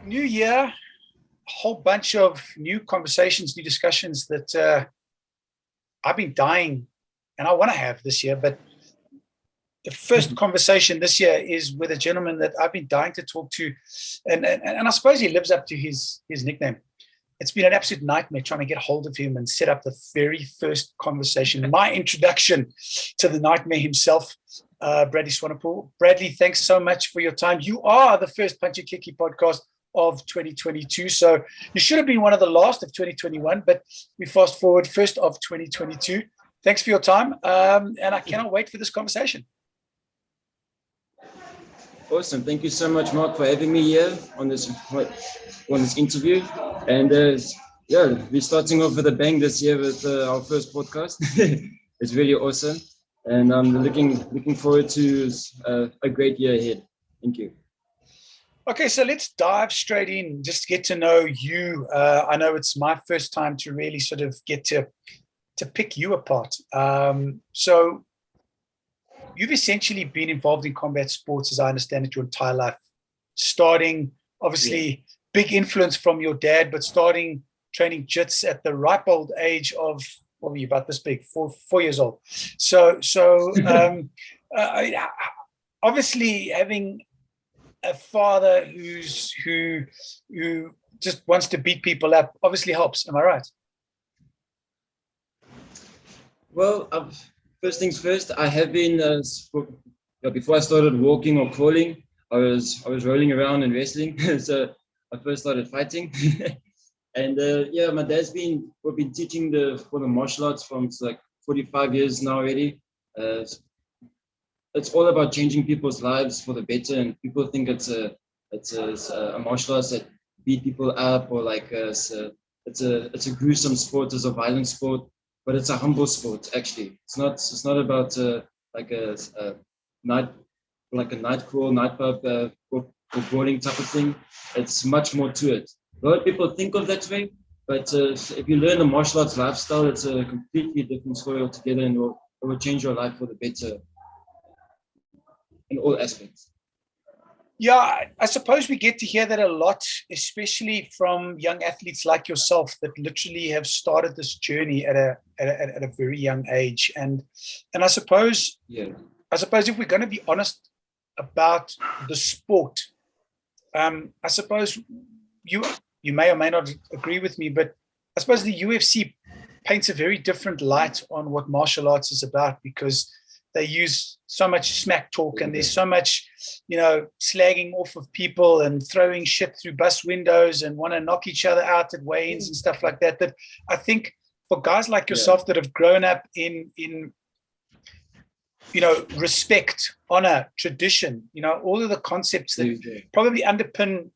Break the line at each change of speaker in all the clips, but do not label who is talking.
New year, a whole bunch of new conversations, new discussions that I've been dying and I want to have this year. But the first conversation this year is with a gentleman that I've been dying to talk to. And I suppose he lives up to his nickname. It's been an absolute nightmare trying to get hold of him and set up the very first conversation. My introduction to the nightmare himself, Bradley Swanepoel. Bradley, thanks so much for your time. You are the first Punchy Kicky podcast of 2022. So you should have been one of the last of 2021, but we fast forward first of 2022. Thanks for your time. And I cannot wait for this conversation.
Awesome. Thank you so much, Mark, for having me here on this interview. And we're starting off with a bang this year with our first podcast. It's really awesome. And I'm looking forward to a great year ahead. Thank you.
Okay, so let's dive straight in, just get to know you. I know it's my first time to really sort of get to pick you apart. So you've essentially been involved in combat sports, as I understand it, your entire life. Starting, obviously, big influence from your dad, but starting training jits at the ripe old age of, what were you, about this big, four years old. So obviously having a father who just wants to beat people up obviously helps. Am I right?
Well, first things first, I have been, before I started walking or crawling, I was rolling around and wrestling. So I first started fighting. And my dad's been teaching for the martial arts from like 45 years now already. It's all about changing people's lives for the better, and people think it's a martial arts that beat people up, or like it's a gruesome sport, it's a violent sport, but it's a humble sport actually. It's not about like a night crawl, night pub or brawling type of thing. It's much more to it. A lot of people think of that way, but if you learn the martial arts lifestyle, it's a completely different story altogether, and it will change your life for the better in all aspects.
Yeah, I suppose we get to hear that a lot, especially from young athletes like yourself that literally have started this journey at a very young age. And I suppose, if we're going to be honest about the sport, I suppose you may or may not agree with me, but I suppose the UFC paints a very different light on what martial arts is about, because they use so much smack talk and there's so much, slagging off of people and throwing shit through bus windows and want to knock each other out at weigh-ins and stuff like that. That I think for guys like yourself that have grown up in respect, honor, tradition, all of the concepts that probably underpin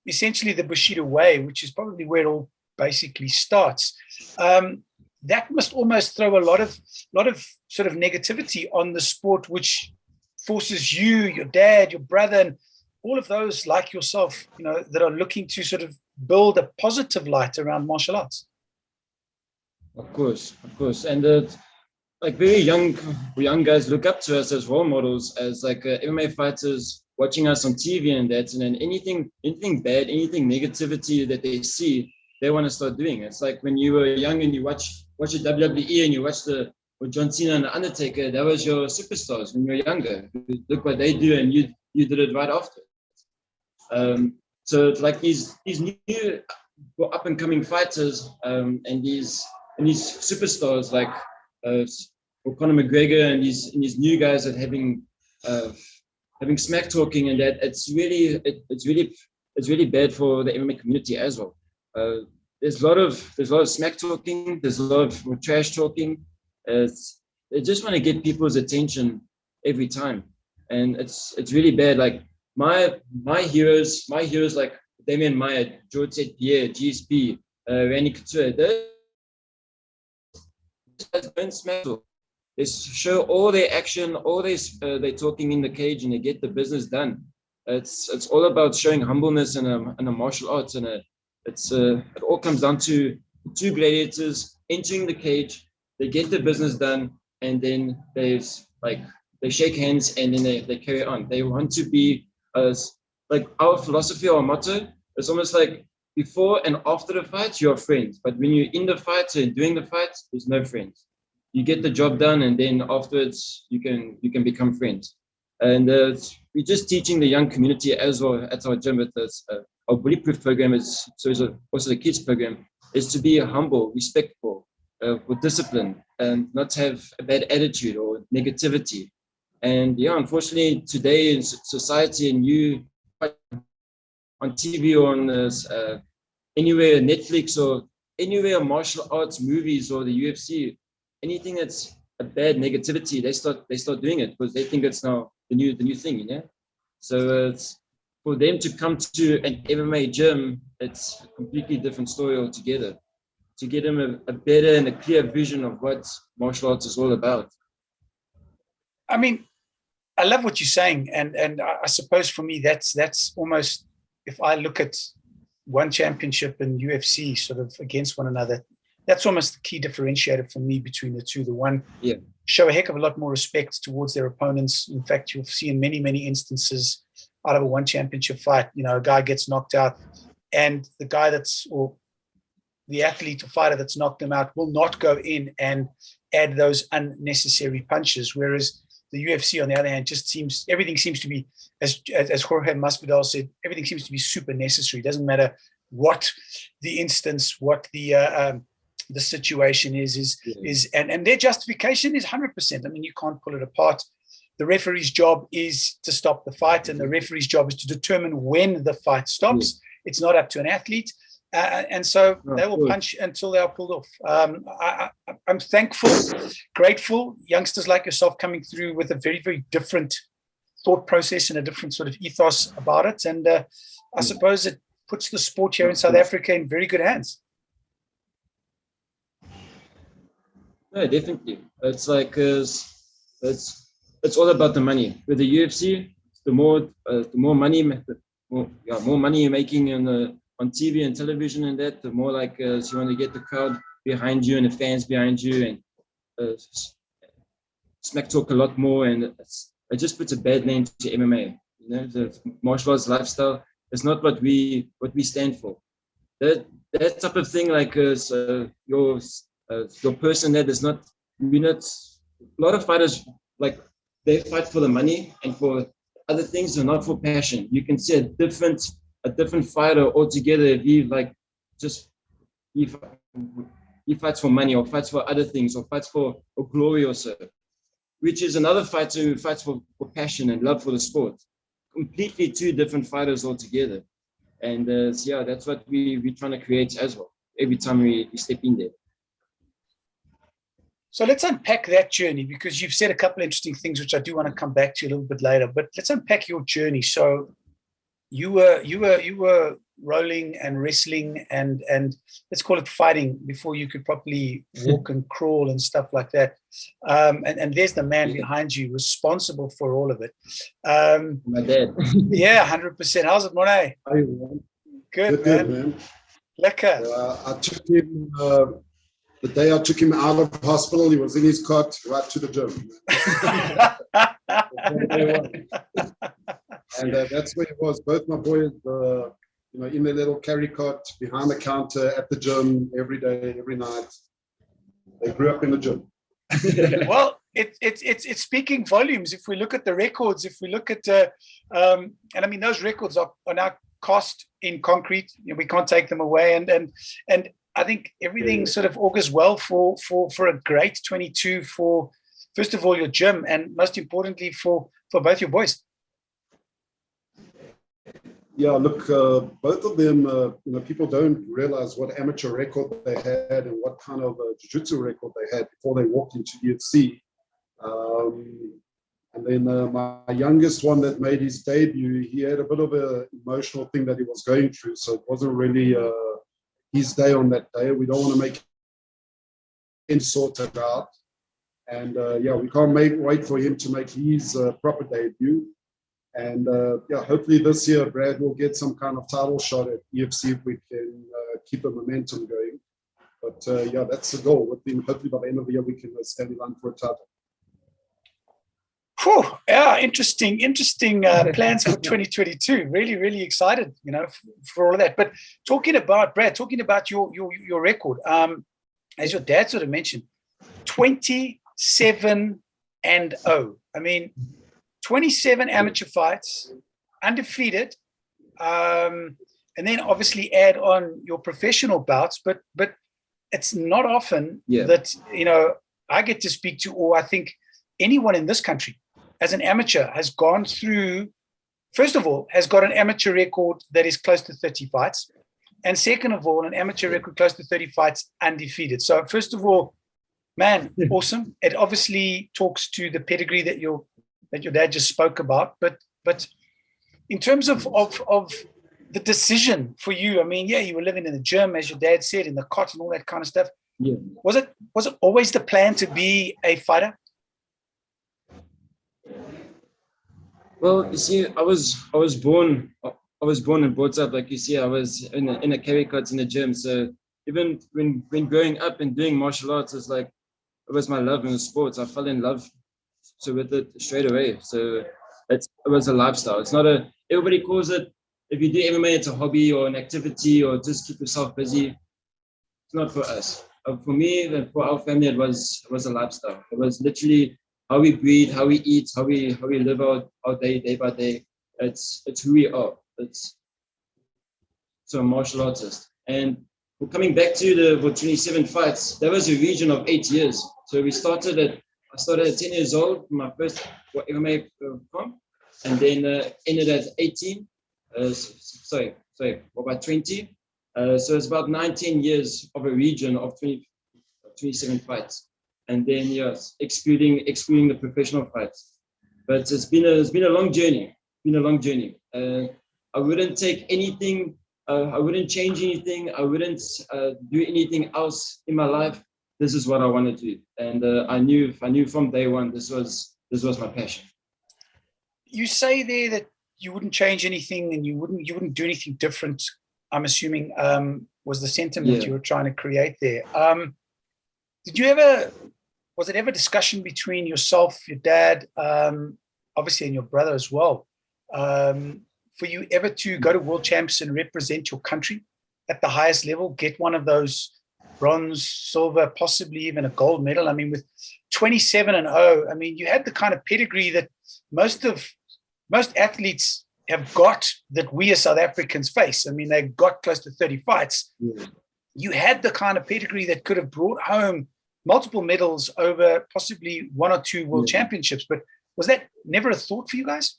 essentially the Bushido way, which is probably where it all basically starts. That must almost throw a lot of sort of negativity on the sport, which forces you, your dad, your brother, and all of those like yourself, that are looking to sort of build a positive light around martial arts.
Of course. And like very young guys look up to us as role models, as like MMA fighters watching us on TV and that, and then anything bad, anything negativity that they see, they want to start doing. It's like when you were young and you watch the WWE and you watch with John Cena and The Undertaker, that was your superstars when you were younger. Look what they do, and you did it right after. So it's like these new up and coming fighters and these superstars like Conor McGregor and these new guys that having smack talking, and that it's really bad for the MMA community as well. There's a lot of smack talking. There's a lot of trash talking. They just want to get people's attention every time, and it's really bad. Like my heroes like Damian Maia, George St. Pierre, GSP, Randy Couture. They don't smack talk. They show all their action, all they're talking in the cage, and they get the business done. It's all about showing humbleness in a martial arts, and it all comes down to two gladiators entering the cage. They get the business done, and then they shake hands, and then they carry on. They want to be like our philosophy, our motto, is almost like before and after the fight, you're friends. But when you're in the fight and doing the fight, there's no friends. You get the job done, and then afterwards you can become friends. And we're just teaching the young community as well at our gym. With this, our bulletproof program is also the kids program, is to be humble, respectful, with discipline, and not have a bad attitude or negativity. And yeah, unfortunately, today in society, and you on TV or on this, anywhere, Netflix or anywhere, martial arts movies or the UFC, anything that's a bad negativity, they start doing it because they think it's now the new thing, you know. So it's for them to come to an MMA gym, it's a completely different story altogether. To get them a better and a clear vision of what martial arts is all about.
I mean, I love what you're saying, and I suppose for me that's almost, if I look at one championship and UFC sort of against one another, that's almost the key differentiator for me between the two. The one show a heck of a lot more respect towards their opponents. In fact, you'll see in many instances out of a one championship fight, you know, a guy gets knocked out, and the guy or the athlete or fighter that's knocked them out will not go in and add those unnecessary punches. Whereas the UFC, on the other hand, everything seems to be, as Jorge Masvidal said, everything seems to be super necessary. It doesn't matter what the instance, what the situation is, and their justification is 100%. I mean, you can't pull it apart. The referee's job is to stop the fight, and the referee's job is to determine when the fight stops. It's not up to an athlete. And so they will punch until they are pulled off. I'm thankful, grateful, youngsters like yourself coming through with a very, very different thought process and a different sort of ethos about it. And I suppose it puts the sport here in South Africa in very good hands.
No, definitely. It's like it's all about the money. With the UFC, the more money, more money you're making on TV and television, and that, the more like you want to get the crowd behind you and the fans behind you, and smack talk a lot more, and it just puts a bad name to MMA. You know, the martial arts lifestyle is not what we stand for. That type of thing, like your person that is not. We're not. A lot of fighters, like, they fight for the money and for other things, and not for passion. You can see a different fighter altogether if he fights for money, or fights for other things, or fights for glory or so, which is another fighter who fights for passion and love for the sport. Completely two different fighters altogether. And that's what we're trying to create as well every time we step in there.
So let's unpack that journey, because you've said a couple of interesting things which I do want to come back to a little bit later. But let's unpack your journey. So you were rolling and wrestling and let's call it fighting before you could properly walk and crawl and stuff like that. And there's the man behind you responsible for all of it.
My dad.
Yeah, 100%. How's it, Morne? Good, man. Lekker.
I took him the day I took him out of hospital. He was in his cot right to the gym. And that's where it was. Both my boys, in their little carry cot behind the counter at the gym every day, every night. They grew up in the gym.
Well, it's speaking volumes. If we look at the records, if we look at and I mean, those records are now cast in concrete. We can't take them away. And I think everything sort of augurs well for a great 22 for, first of all, your gym, and most importantly for both your boys.
Yeah, look, both of them, people don't realize what amateur record they had and what kind of jiu-jitsu record they had before they walked into UFC. And then my youngest one that made his debut, he had a bit of an emotional thing that he was going through. So it wasn't really his day on that day. We don't want to make him sort it out. And we can't wait for him to make his proper debut. And hopefully this year, Brad will get some kind of title shot at UFC if we can keep the momentum going. But that's the goal. Hopefully by the end of the year, we can stand in line for a title.
Whew, yeah, interesting plans for 2022. Really excited, for all of that. But talking about your record, as your dad sort of mentioned, 27-0. I mean, 27 amateur fights, undefeated, and then obviously add on your professional bouts. But it's not often that I get to speak to, or I think anyone in this country as an amateur has gone through, first of all, has got an amateur record that is close to 30 fights. And second of all, an amateur record close to 30 fights undefeated. So first of all, man, awesome. It obviously talks to the pedigree that your dad just spoke about. But in terms of the decision for you, I mean, yeah, you were living in the gym, as your dad said, in the cot and all that kind of stuff.
Yeah.
Was it always the plan to be a fighter?
Well, you see, I was born and brought up, like you see, I was in a carry cot in the gym. So even when growing up and doing martial arts, it was my love in the sports. I fell in love with it straight away. So it was a lifestyle. It's not everybody calls it, if you do MMA, it's a hobby or an activity or just keep yourself busy. It's not for us. For me and for our family, it was a lifestyle. It was literally how we breathe, how we eat, how we live our day by day. It's who we are. So a martial artist. And coming back to the 27 fights, that was a region of 8 years. So I started at 10 years old, my first MMA comp, and then ended at 18. About 20. So it's about 19 years of a region of 27 fights. And then, yes, excluding the professional fights. But it's been a long journey. I wouldn't take anything. I wouldn't change anything. I wouldn't do anything else in my life. This is what I want to do, and I knew from day one this was my passion.
You say there that you wouldn't change anything, and you wouldn't do anything different. I'm assuming was the sentiment you were trying to create there. Was it ever discussion between yourself, your dad, obviously, and your brother as well, for you ever to go to world champs and represent your country at the highest level, get one of those bronze, silver, possibly even a gold medal? I mean, with 27-0, I mean, you had the kind of pedigree that most athletes have got, that we as South Africans face. I mean, they got close to 30 fights. Yeah. You had the kind of pedigree that could have brought home multiple medals over possibly one or two world championships. But was that never a thought for you guys?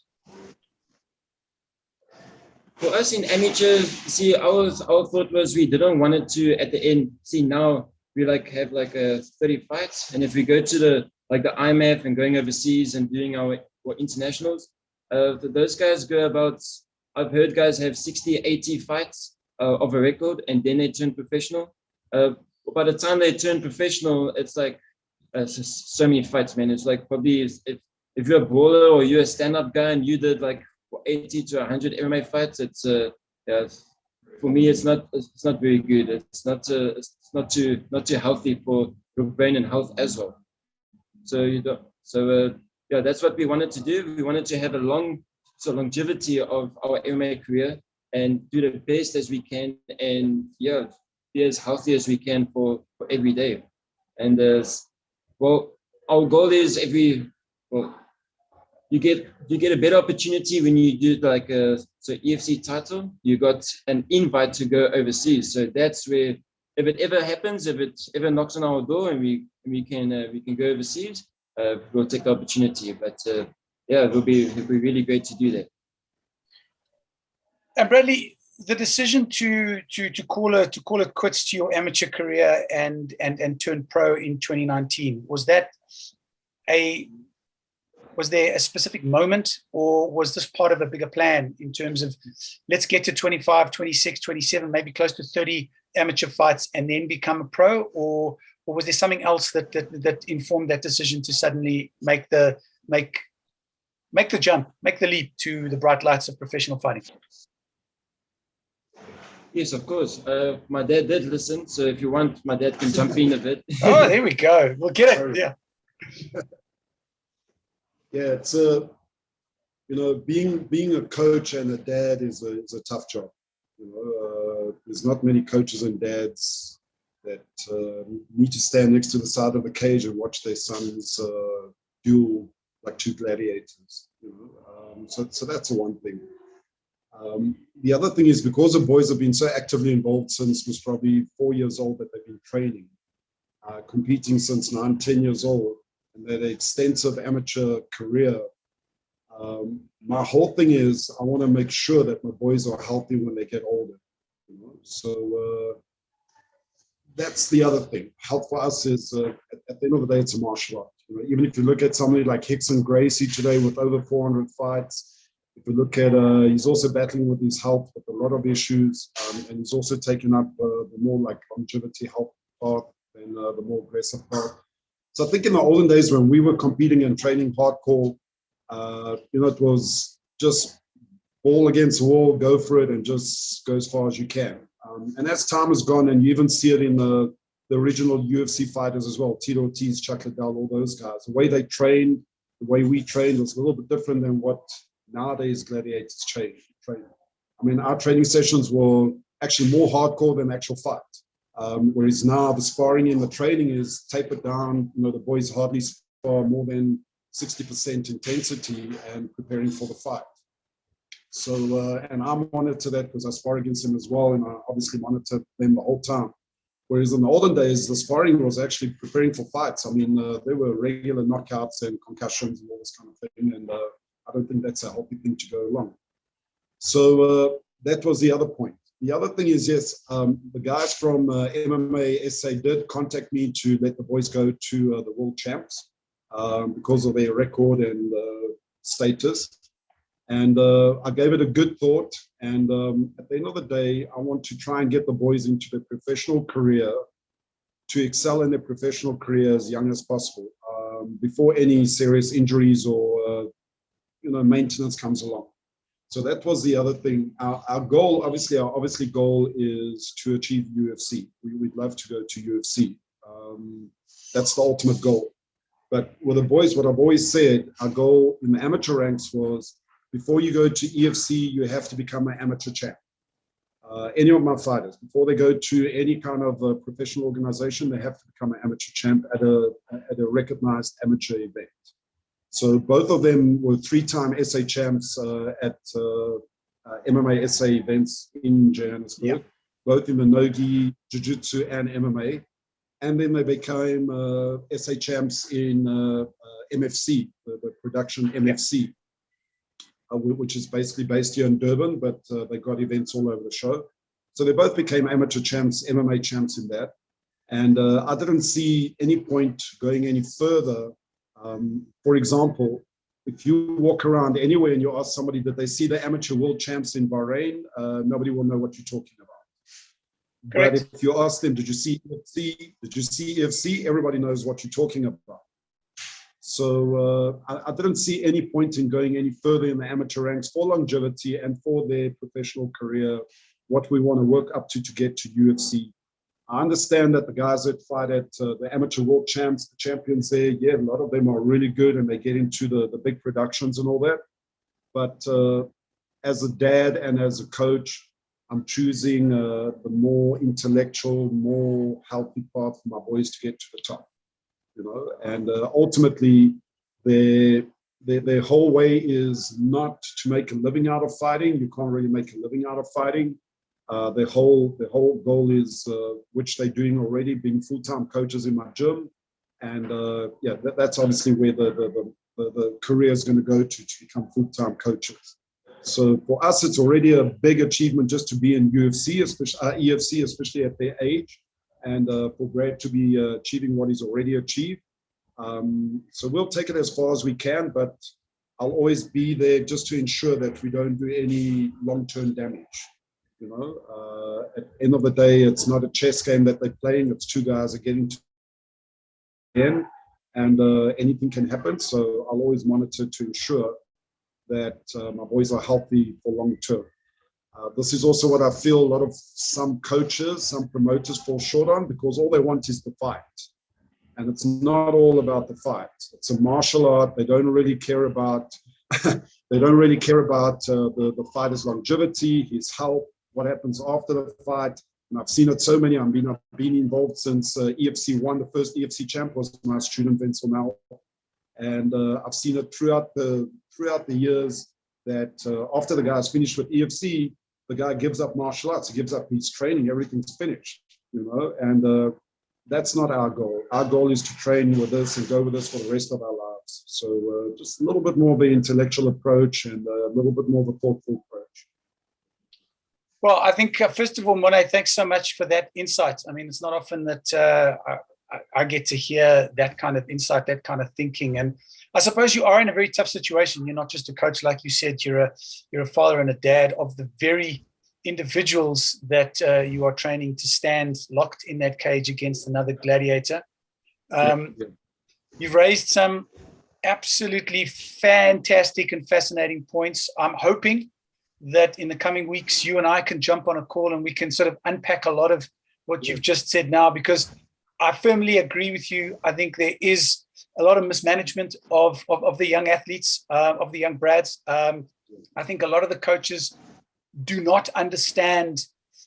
For us in amateur, see, our thought was we didn't want it to, at the end, see, now we have 30 fights. And if we go to the IMF and going overseas and doing our internationals, those guys go about, I've heard guys have 60, 80 fights of a record, and then they turn professional. By the time they turn professional, it's so many fights, man. It's probably if you're a brawler or you're a stand-up guy and you did 80 to 100 MMA fights, it's for me it's not very good. It's not too healthy for your brain and health as well. So that's what we wanted to do. We wanted to have a longevity of our MMA career and do the best as we can, and be as healthy as we can for every day. And our goal is you get a better opportunity when you do EFC title. You got an invite to go overseas. So that's where, if it ever happens, if it ever knocks on our door and we can go overseas, we'll take the opportunity. But it'll be really great to do that.
And Bradley, the decision to call it quits to your amateur career and turn pro in 2019, was there a specific moment, or was this part of a bigger plan in terms of let's get to 25, 26, 27, maybe close to 30 amateur fights and then become a pro, or was there something else that informed that decision to suddenly make the jump, make the leap to the bright lights of professional fighting?
Yes, of course. My dad did listen, so if you want, my dad can jump in a bit.
Oh, there we go. We'll get it. Yeah.
Yeah, it's a, being a coach and a dad is a tough job. There's not many coaches and dads that need to stand next to the side of the cage and watch their sons duel like two gladiators. So that's one thing. The other thing is, because the boys have been so actively involved since was probably 4 years old that they've been training, competing since 9, 10 years old, and that extensive amateur career. My whole thing is I want to make sure that my boys are healthy when they get older. So that's the other thing. Health for us is, at the end of the day, it's a martial art. Even if you look at somebody like Rickson Gracie today with over 400 fights, if you look at, he's also battling with his health with a lot of issues, and he's also taken up the more like longevity health path than the more aggressive path. So I think in the olden days when we were competing and training hardcore, it was just ball against the wall, go for it, and just go as far as you can. And as time has gone, and you even see it in the original UFC fighters as well, Tito Ortiz, Chuck Liddell, all those guys. The way they trained, the way we trained was a little bit different than what nowadays gladiators train. I mean, our training sessions were actually more hardcore than actual fight. Whereas now the sparring and the training is tapered down. The boys hardly spar more than 60% intensity and preparing for the fight. So, and I monitor that because I spar against them as well, and I obviously monitor them the whole time. Whereas in the olden days, the sparring was actually preparing for fights. I mean, there were regular knockouts and concussions and all this kind of thing, and I don't think that's a healthy thing to go along. So that was the other point. The other thing is, yes, the guys from MMA SA did contact me to let the boys go to the world champs because of their record and status. And I gave it a good thought. And at the end of the day, I want to try and get the boys into their professional career, to excel in their professional career as young as possible, before any serious injuries or maintenance comes along. So that was the other thing. Our goal, our goal is to achieve UFC. We'd love to go to UFC. That's the ultimate goal. But with the boys, what I've always said, our goal in the amateur ranks was, before you go to EFC, you have to become an amateur champ. Any of my fighters, before they go to any kind of professional organization, they have to become an amateur champ at a recognized amateur event. So both of them were 3-time SA champs at MMA SA events in Johannesburg, both in the Nogi, Jiu-Jitsu and MMA. And then they became SA champs in MFC, the production MFC, which is basically based here in Durban, but they got events all over the show. So they both became amateur champs, MMA champs in that. And I didn't see any point going any further. For example, if you walk around anywhere and you ask somebody, did they see the amateur world champs in Bahrain? Nobody will know what you're talking about. Correct. But if you ask them, did you see EFC? Did you see EFC? Everybody knows what you're talking about. So I didn't see any point in going any further in the amateur ranks for longevity and for their professional career, what we want to work up to get to UFC. I understand that the guys that fight at the amateur world champs, the champions there, yeah, a lot of them are really good and they get into the big productions and all that. But as a dad and as a coach, I'm choosing the more intellectual, more healthy path for my boys to get to the top. And ultimately, their whole way is not to make a living out of fighting. You can't really make a living out of fighting. The whole goal is, which they're doing already, being full-time coaches in my gym, and that's obviously where the career is going to go to become full-time coaches. So for us, it's already a big achievement just to be in UFC, especially EFC, especially at their age, and for Brad to be achieving what he's already achieved. So we'll take it as far as we can, but I'll always be there just to ensure that we don't do any long-term damage. At the end of the day, it's not a chess game that they're playing. It's two guys are getting to the end, and anything can happen. So I'll always monitor to ensure that my boys are healthy for long term. This is also what I feel some coaches, some promoters fall short on, because all they want is the fight. And it's not all about the fight. It's a martial art. They don't really care about the fighter's longevity, his health, what happens after the fight. And I've seen it so many. I've been involved since EFC 1. The first EFC champ was my student Vince Mel, and I've seen it throughout the years that after the guy's finished with EFC, the guy gives up martial arts. He gives up his training. Everything's finished, And that's not our goal. Our goal is to train with this and go with this for the rest of our lives. So just a little bit more of an intellectual approach and a little bit more of a thoughtful approach.
Well, I think, first of all, Morne, thanks so much for that insight. I mean, it's not often that I get to hear that kind of insight, that kind of thinking. And I suppose you are in a very tough situation. You're not just a coach, like you said, you're a father and a dad of the very individuals that you are training to stand locked in that cage against another gladiator. You've raised some absolutely fantastic and fascinating points. I'm hoping that in the coming weeks, you and I can jump on a call and we can sort of unpack a lot of what you've just said now, because I firmly agree with you. I think there is a lot of mismanagement of the young athletes, of the young brads. I think a lot of the coaches do not understand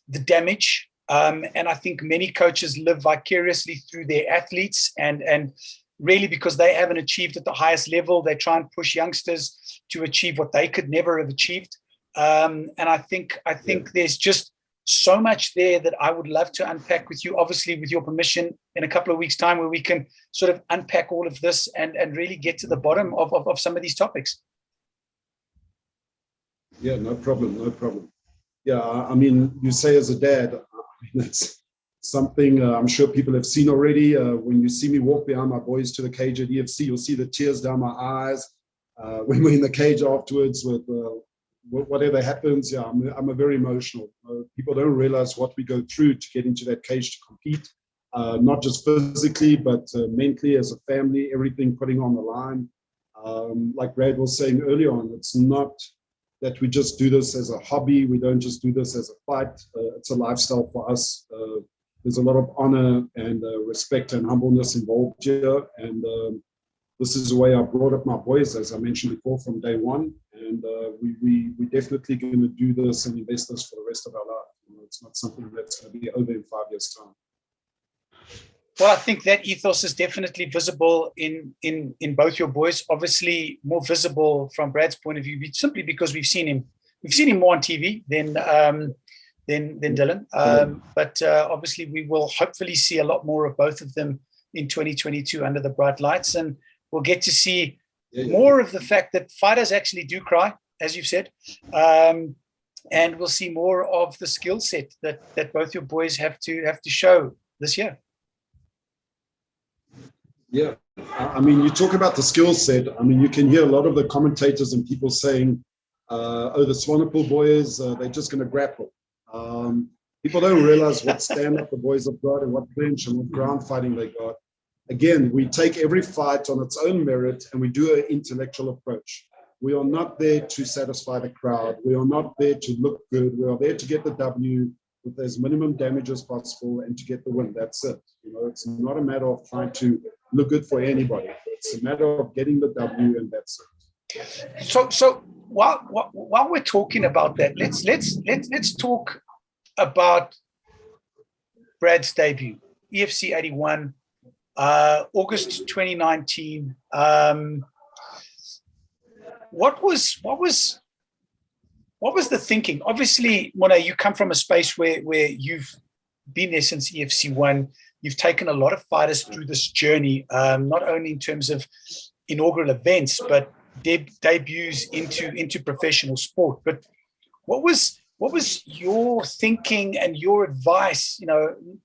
the damage. And I think many coaches live vicariously through their athletes, and really because they haven't achieved at the highest level, they try and push youngsters to achieve what they could never have achieved. And I think there's just so much there that I would love to unpack with you, obviously with your permission, in a couple of weeks' time, where we can sort of unpack all of this and really get to the bottom of some of these topics.
Yeah, no problem. Yeah, I mean, you say as a dad, it's something I'm sure people have seen already. When you see me walk behind my boys to the cage at EFC, you'll see the tears down my eyes. When we're in the cage afterwards with whatever happens, yeah, I'm a very emotional. People don't realize what we go through to get into that cage to compete, not just physically, but mentally as a family, everything putting on the line. Like Brad was saying earlier on, it's not that we just do this as a hobby. We don't just do this as a fight. It's a lifestyle for us. There's a lot of honor and respect and humbleness involved here. And this is the way I brought up my boys, as I mentioned before, from day one. And we're definitely going to do this and invest this for the rest of our life. It's not something that's going to be over in 5 years' time.
Well, I think that ethos is definitely visible in both your boys. Obviously, more visible from Brad's point of view, simply because we've seen him more on TV than Dylan. But obviously, we will hopefully see a lot more of both of them in 2022 under the bright lights, and we'll get to see more of the fact that fighters actually do cry, as you've said, and we'll see more of the skill set that both your boys have to show this year.
Yeah, I mean, you talk about the skill set. I mean, you can hear a lot of the commentators and people saying, oh, the Swanepoel boys, they're just going to grapple. People don't realize what stand-up the boys have got and what clinch and what ground fighting they got. Again, we take every fight on its own merit and we do an intellectual approach. We are not there to satisfy the crowd. We are not there to look good. We are there to get the W with as minimum damage as possible and to get the win. That's it. It's not a matter of trying to look good for anybody. It's a matter of getting the W, and that's it.
So while we're talking about that, let's talk about Brad's debut, EFC 81, August 2019. What was the thinking? Obviously, Morne, you come from a space where you've been there since EFC 1. You've taken a lot of fighters through this journey, not only in terms of inaugural events, but debuts into professional sport. But what was your thinking and your advice,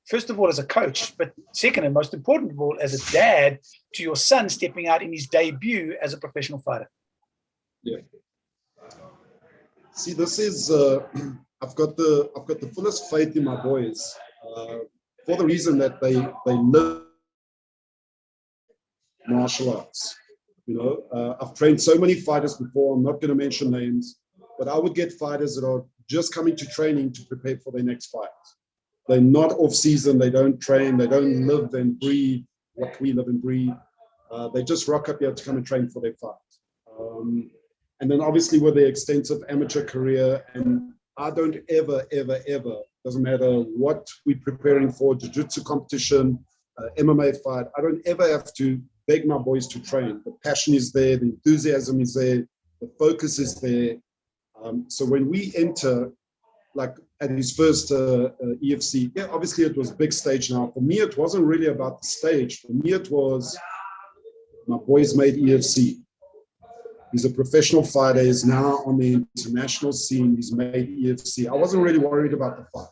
first of all, as a coach, but second and most important of all, as a dad to your son stepping out in his debut as a professional fighter?
Yeah. See, this is I've got the fullest faith in my boys for the reason that they live martial arts. I've trained so many fighters before. I'm not going to mention names, but I would get fighters that are just coming to training to prepare for their next fight. They're not off season. They don't train. They don't live and breathe what we live and breathe. They just rock up here to come and train for their fight. And then obviously with their extensive amateur career, and I don't ever, doesn't matter what we're preparing for, jiu-jitsu competition, MMA fight, I don't ever have to beg my boys to train. The passion is there, the enthusiasm is there, the focus is there. So when we enter, like at his first EFC, yeah, obviously it was big stage now. For me, it wasn't really about the stage. For me, it was my boys made EFC. He's a professional fighter. He's now on the international scene. He's made EFC. I wasn't really worried about the fight.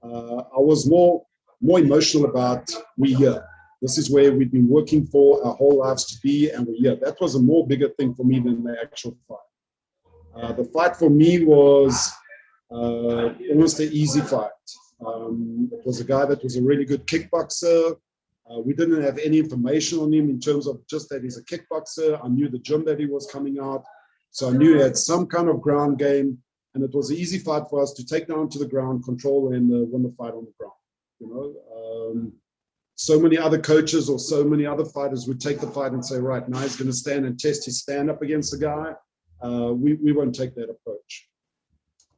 I was more emotional about we're here. This is where we've been working for our whole lives to be, and we're here. That was a more bigger thing for me than the actual fight. The fight for me was almost an easy fight. It was a guy that was a really good kickboxer. We didn't have any information on him in terms of just that he's a kickboxer. I knew the gym that he was coming out. So I knew he had some kind of ground game. And it was an easy fight for us to take down to the ground, control, and win the fight on the ground. You know, so many other coaches or so many other fighters would take the fight and say, right, now he's going to stand and test his stand-up against the guy. We won't take that approach.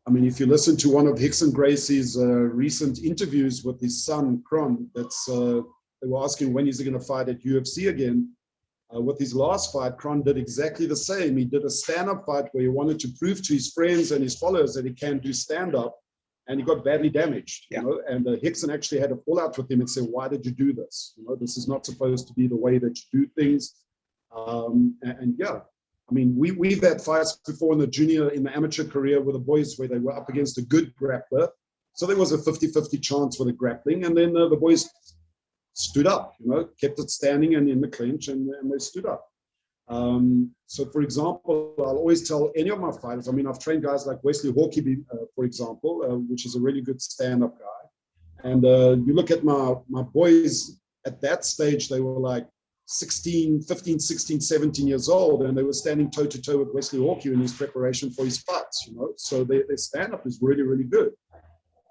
I mean, if you listen to one of Rickson Gracie's recent interviews with his son, Kron, they were asking when he's going to fight at UFC again. With his last fight, Kron did exactly the same. He did a stand-up fight where he wanted to prove to his friends and his followers that he can do stand-up, and he got badly damaged.
Yeah.
You know? And Rickson actually had a fallout with him and said, "Why did you do this? You know, this is not supposed to be the way that you do things." And yeah, I mean, we've had fights before in the amateur career with the boys where they were up against a good grappler. So there was a 50-50 chance for the grappling, and then the boys stood up, you know, kept it standing and in the clinch, and they stood up. So, for example, I'll always tell any of my fighters, I mean, I've trained guys like Wesley Hawkey, for example, which is a really good stand-up guy. And you look at my boys at that stage, they were like 15, 16, 17 years old, and they were standing toe-to-toe with Wesley Hawkey in his preparation for his fights, you know. So their stand-up is really, really good.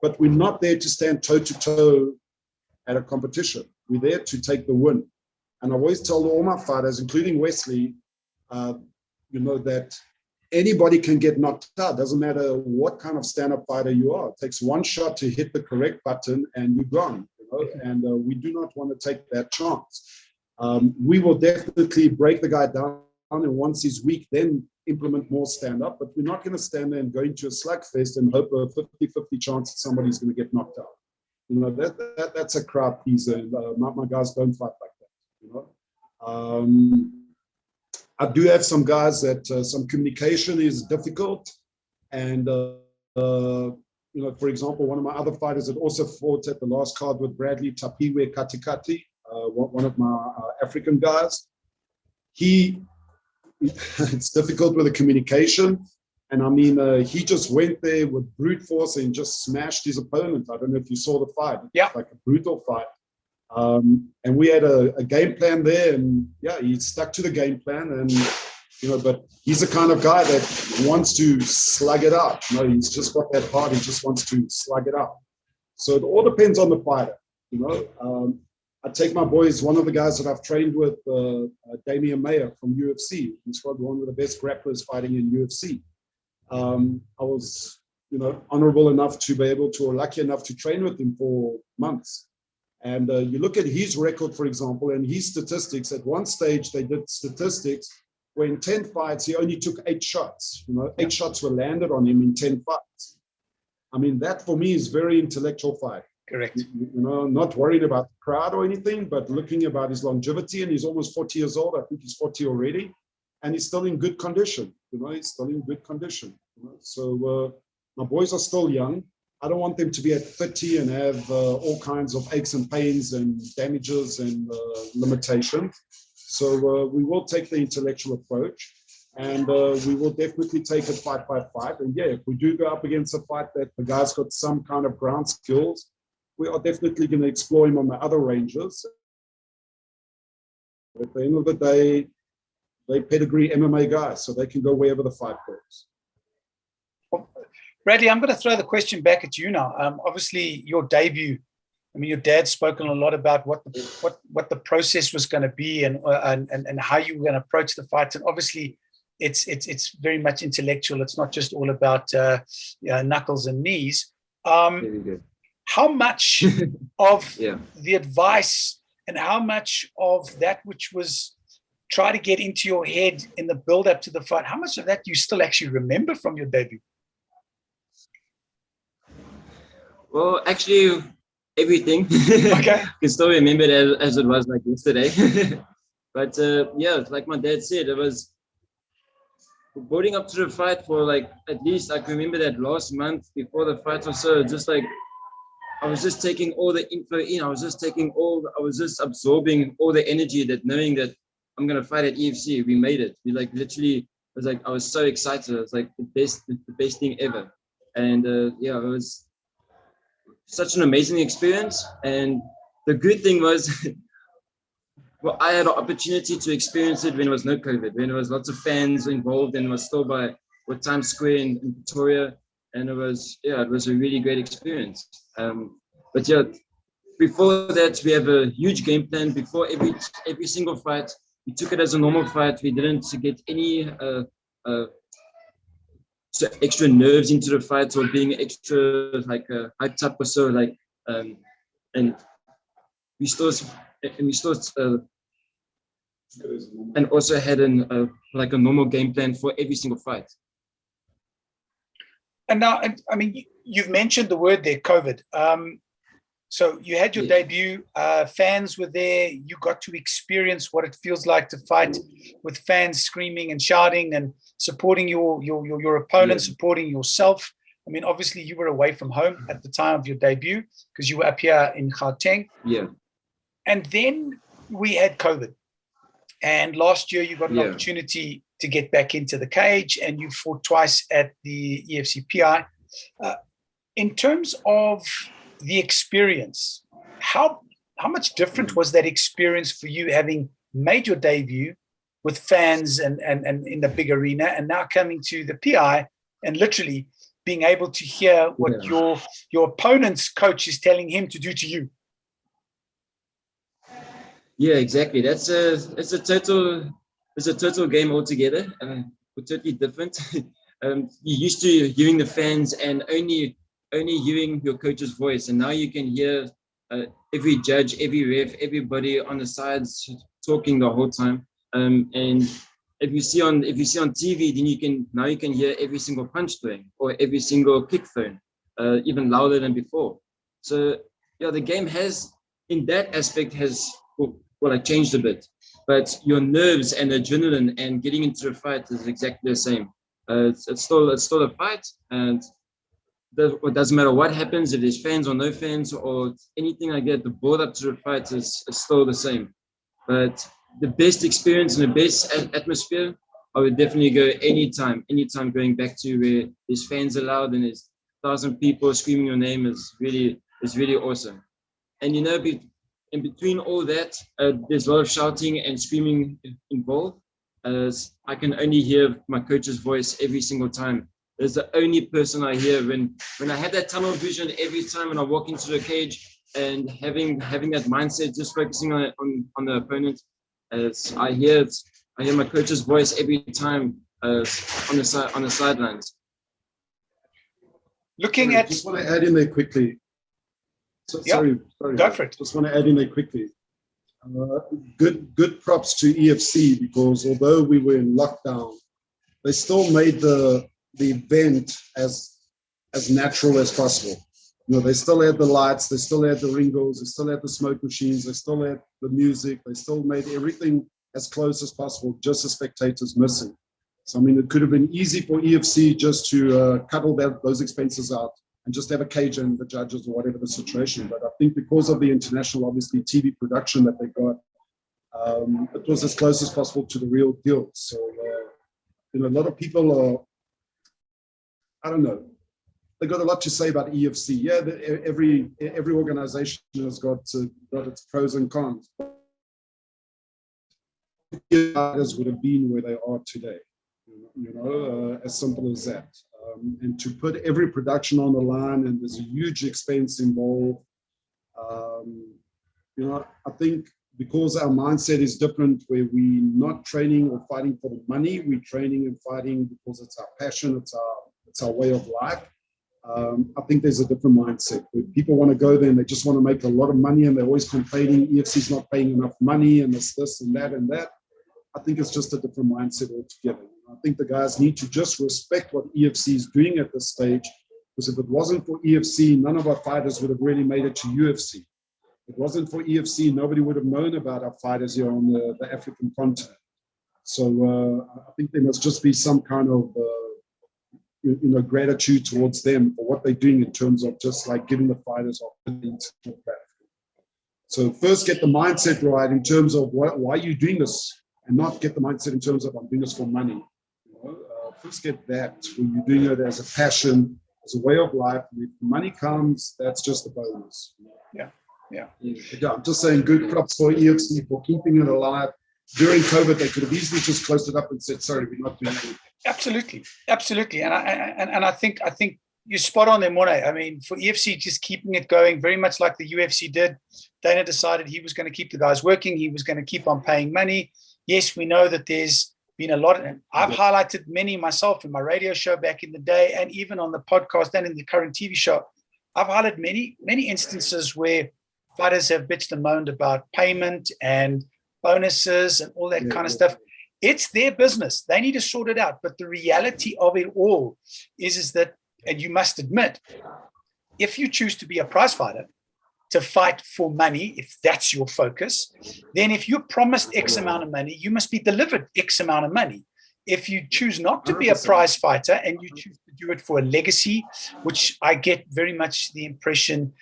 But we're not there to stand toe-to-toe at a competition. We're there to take the win. And I always tell all my fighters, including Wesley, you know, that anybody can get knocked out. Doesn't matter what kind of stand-up fighter you are. It takes one shot to hit the correct button and you're gone. You know? And we do not want to take that chance. We will definitely break the guy down, and once he's weak, then implement more stand-up. But we're not going to stand there and go into a slugfest and hope a 50-50 chance that somebody's going to get knocked out. You know, that's a crowd pleaser. My guys don't fight like that, you know. I do have some guys that some communication is difficult. And, you know, for example, one of my other fighters that also fought at the last card with Bradley, Tapiwe Katikati, one of my African guys, it's difficult with the communication. And I mean, he just went there with brute force and just smashed his opponent. I don't know if you saw the fight.
Yeah.
Like a brutal fight. And we had a game plan there, and yeah, he stuck to the game plan. And, you know, but he's the kind of guy that wants to slug it out. You know, he's just got that heart. He just wants to slug it out. So it all depends on the fighter, you know. I take my boys, one of the guys that I've trained with, Damian Mayer from UFC. He's probably one of the best grapplers fighting in UFC. I was, you know, honorable enough to be able to, or lucky enough to train with him for months. And you look at his record, for example, and his statistics. At one stage, they did statistics where in 10 fights, he only took 8 shots. You know, 8 shots were landed on him in 10 fights. I mean, that for me is very intellectual fight.
Correct.
You know, not worried about the crowd or anything, but looking about his longevity. And he's almost 40 years old. I think he's 40 already. And he's still in good condition. You know, he's still in good condition. You know? So my boys are still young. I don't want them to be at 30 and have all kinds of aches and pains and damages and limitations. So we will take the intellectual approach, and we will definitely take it fight by fight. And yeah, if we do go up against a fight that the guy's got some kind of ground skills, we are definitely going to explore him on the other ranges. At the end of the day, they pedigree MMA guys, so they can go wherever the fight goes.
Bradley, I'm going to throw the question back at you now. Obviously, your debut I mean, your dad's spoken a lot about what the process was going to be and how you were going to approach the fights. And obviously, it's very much intellectual. It's not just all about knuckles and knees.
Very good.
How much of
Yeah.
the advice and how much of that which was try to get into your head in the build up to the fight, how much of that you still actually remember from your debut?
Well, actually, everything.
Okay.
I can still remember it as it was like yesterday. But yeah, like my dad said, it was building up to the fight for like, at least I can remember that last month before the fight or so, just like, I was just taking all the info in. I was just absorbing all the energy, that knowing that I'm going to fight at EFC. We made it. We like literally, I was so excited. It was like the best thing ever. And yeah, it was such an amazing experience. And the good thing was, well, I had an opportunity to experience it when there was no COVID, when there was lots of fans involved, and it was still with Times Square in Pretoria. And it was a really great experience. But yeah, before that, we have a huge game plan. Before every single fight, we took it as a normal fight. We didn't get any so extra nerves into the fight or being extra like hyped up or so. Like, and we still and also had like a normal game plan for every single fight.
And now, I mean, you've mentioned the word there, COVID. So you had your debut, fans were there, you got to experience what it feels like to fight with fans screaming and shouting and supporting your opponent, supporting yourself. I mean, obviously you were away from home at the time of your debut because you were up here in Gauteng.
Yeah.
And then we had COVID. And last year you got an opportunity to get back into the cage, and you fought twice at the EFC PI. In terms of the experience, how much different was that experience for you, having made your debut with fans and in the big arena, and now coming to the PI and literally being able to hear what your opponent's coach is telling him to do to you?
Yeah, exactly. It's a total game altogether. We're totally different. You're used to hearing the fans and only hearing your coach's voice, and now you can hear every judge, every ref, everybody on the sides talking the whole time. And if you see on TV, then you can hear every single punch thrown or every single kick thrown, even louder than before. So yeah, the game has, in that aspect, changed a bit. But your nerves and adrenaline and getting into the fight is exactly the same. It's still a fight, and it doesn't matter what happens, if there's fans or no fans or anything like that. The build up to the fight is still the same. But the best experience and the best atmosphere, I would definitely go anytime going back to where there's fans allowed and there's 1,000 people screaming your name is really awesome. And you know, in between all that, there's a lot of shouting and screaming involved. I can only hear my coach's voice every single time. There's the only person I hear when I have that tunnel vision every time when I walk into the cage, and having that mindset, just focusing on the opponent. I hear my coach's voice every time on the sidelines.
Looking at,
just want to add in there quickly. Sorry.
Go for it.
Just want to add in there quickly. Good props to EFC, because although we were in lockdown, they still made the event as natural as possible. You know, they still had the lights, they still had the ringos, they still had the smoke machines, they still had the music, they still made everything as close as possible, just the spectators missing. So, I mean, it could have been easy for EFC just to cuddle those expenses out and just have a cage and the judges or whatever the situation. But I think because of the international, obviously, TV production that they got, it was as close as possible to the real deal. So, you know, a lot of people are, I don't know, they got a lot to say about EFC. Yeah, every organization has got its pros and cons. Fighters would have been where they are today. You know, as simple as that. And to put every production on the line, and there's a huge expense involved. You know, I think because our mindset is different, where we're not training or fighting for the money, we're training and fighting because it's our passion, it's our way of life. I think there's a different mindset where people want to go there and they just want to make a lot of money, and they're always complaining EFC's not paying enough money and this and that and that. I think it's just a different mindset altogether. I think the guys need to just respect what EFC is doing at this stage, because if it wasn't for EFC, none of our fighters would have really made it to UFC. If it wasn't for EFC, nobody would have known about our fighters here on the African continent. So I think there must just be some kind of gratitude towards them for what they're doing in terms of just like giving the fighters opportunity to talk back. So first get the mindset right in terms of why you're doing this, and not get the mindset in terms of I'm doing this for money. First get that, when you're doing it as a passion, as a way of life. And if money comes, that's just a bonus.
Yeah.
I'm just saying good props for EFC for keeping it alive. During COVID, they could have easily just closed it up and said, sorry, we're not doing anything. Absolutely. And I think you're spot on there, Morne. I mean, for EFC, just keeping it going, very much like the UFC did. Dana decided he was going to keep the guys working. He was going to keep on paying money. Yes, we know that there's been a lot, and I've highlighted many myself in my radio show back in the day, and even on the podcast and in the current TV show. I've highlighted many instances where fighters have bitched and moaned about payment and bonuses and all that kind of stuff. It's their business. They need to sort it out. But the reality of it all is that, and you must admit, if you choose to be a prize fighter, to fight for money, if that's your focus, then if you're promised X amount of money, you must be delivered X amount of money. If you choose not to be a prize fighter and you choose to do it for a legacy, which I get very much the impression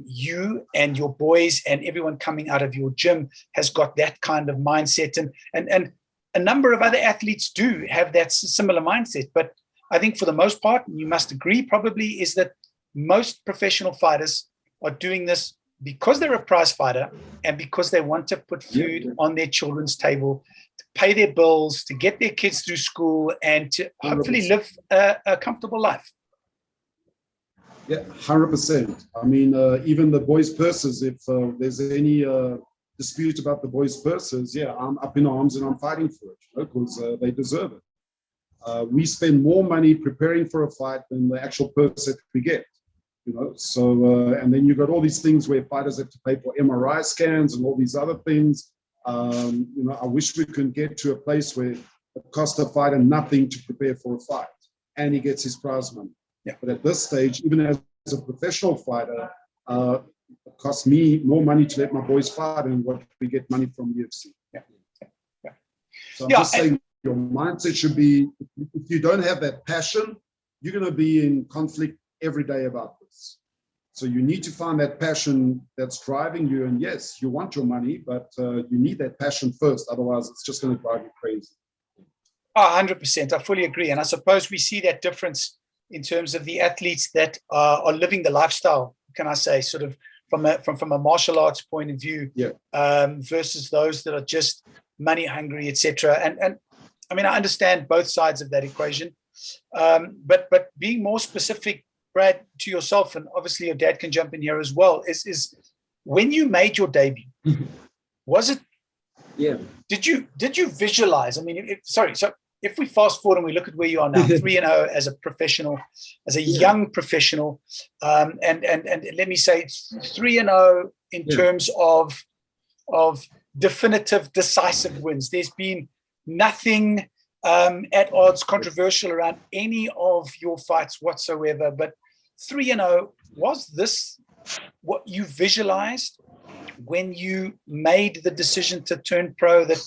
you and your boys and everyone coming out of your gym has got that kind of mindset, and a number of other athletes do have that similar mindset. But I think for the most part, and you must agree probably, is that most professional fighters are doing this because they're a prize fighter and because they want to put food on their children's table, to pay their bills, to get their kids through school, and to hopefully live a comfortable life. Yeah, 100%. I mean, even the boys' purses, if there's any dispute about the boys' purses, I'm up in arms and I'm fighting for it, because they deserve it. We spend more money preparing for a fight than the actual purse that we get. So and then you've got all these things where fighters have to pay for MRI scans and all these other things. I wish we could get to a place where it costs a fighter nothing to prepare for a fight, and he gets his prize money. Yeah. But at this stage, even as a professional fighter, it costs me more money to let my boys fight than what we get money from UFC. Yeah. So I'm just saying, your mindset should be, if you don't have that passion, you're going to be in conflict every day about this. So you need to find that passion that's driving you. And yes, you want your money, but you need that passion first. Otherwise, it's just going to drive you crazy.
100%. I fully agree. And I suppose we see that difference in terms of the athletes that are living the lifestyle, can I say, sort of from a martial arts point of view, versus those that are just money hungry, etc. And I mean, I understand both sides of that equation. But being more specific, Brad, to yourself, and obviously your dad can jump in here as well, is when you made your debut, was it? Yeah. Did you visualize? I mean, so if we fast forward and we look at where you are now, 3-0 as a professional, as a young professional, and let me say 3-0 in terms of definitive, decisive wins. There's been nothing at odds, controversial around any of your fights whatsoever. But 3-0, was this what you visualized when you made the decision to turn pro, that